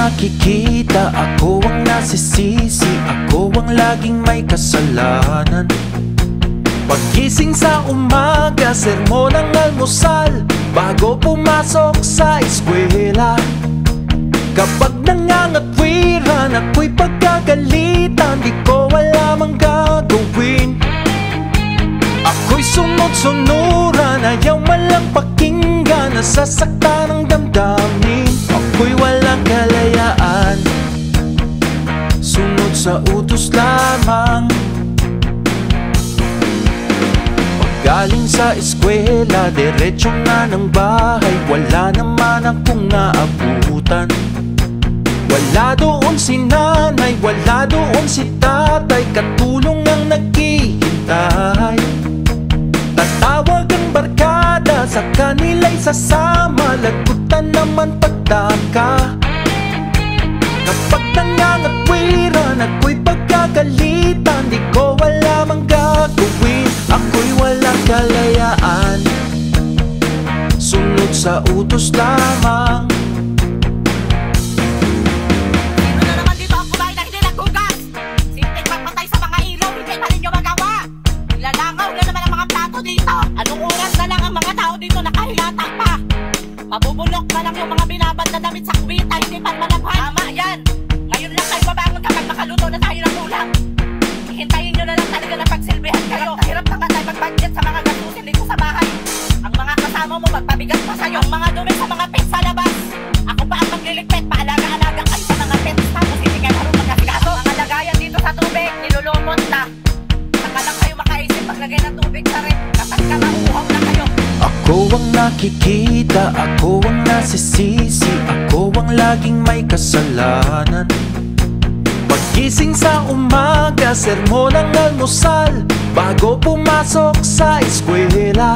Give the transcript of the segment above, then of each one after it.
nakikita, ako ang nasisisi, ako ang laging may kasalanan. Paggising sa umaga, sermon ang almusal, bago pumasok sa eskwela. Kapag nangangatwiran, ako'y pagkagalitan, di ko alam ang gagawin. Ako'y sunod-sunuran, ayaw malang pakinggan, nasasaktan ang damdamin. Ako'y walang kalayaan, sunod sa utos lamang. Galing sa eskwela, diretso na ng bahay, wala naman akong naabutan. Wala doon si nanay, wala doon si tatay, katulong ang naghihintay. Tatawag ang barkada, sa kanila'y sasama, lagutan naman pagtaka. Kapag nangangatwiran, ako'y pagkagalitan, di ko alam ang gagawin. Ako'y walang kalayaan, sunod sa utos lamang. Sino na naman dito ang kumain na hindi naghugas? Simpleng magpatay sa mga ilaw, hindi pa rin nyo magawa. Nilalangaw na naman ang mga plato dito. Anong oras na lang ang mga tao dito nakahilatang pa? Mabubulok pa lang yung mga binabad na damit sa kwita, hindi pa malabhan. Tama yan, ngayon lang kayo babangon kapag makaluto na tayo ng ulam. Hintayin nyo na lang talaga na pagsilbihan kayo. Hirap na nga tayo mag-budget sa mga gastusin dito sa bahay. Ang mga kasama mo magpabigat pa sa'yo, ang mga dumi sa mga pets sa labas. Ako pa ang magliligpit, paalaga-alaga kayo sa mga pets. Tapos hindi kayo marunong mag-asikaso. Mga lagayan dito sa tubig, nilulumot na. Saka lang kayo makaisip paglagay ng tubig sa rep, kapag ka mauuhaw na kayo. Ako ang nakikita, ako ang nasisisi, ako ang laging may kasalanan. Paggising sa umaga, sermon ang almusal, bago pumasok sa eskwela.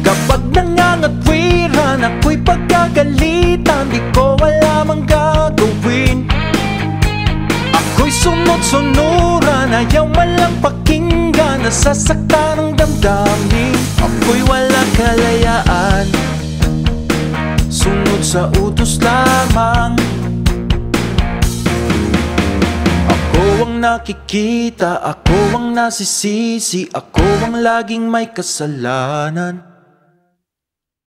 Kapag nangangatwiran, ako'y pagkagalitan, di ko alam ang gagawin. Ako'y sunod-sunuran, ayaw malang pakinggan, nasasaktan ang damdamin. Ako'y walang kalayaan, sunod sa utos lamang. Ako ang nakikita, ako ang nasisisi, ako ang laging may kasalanan.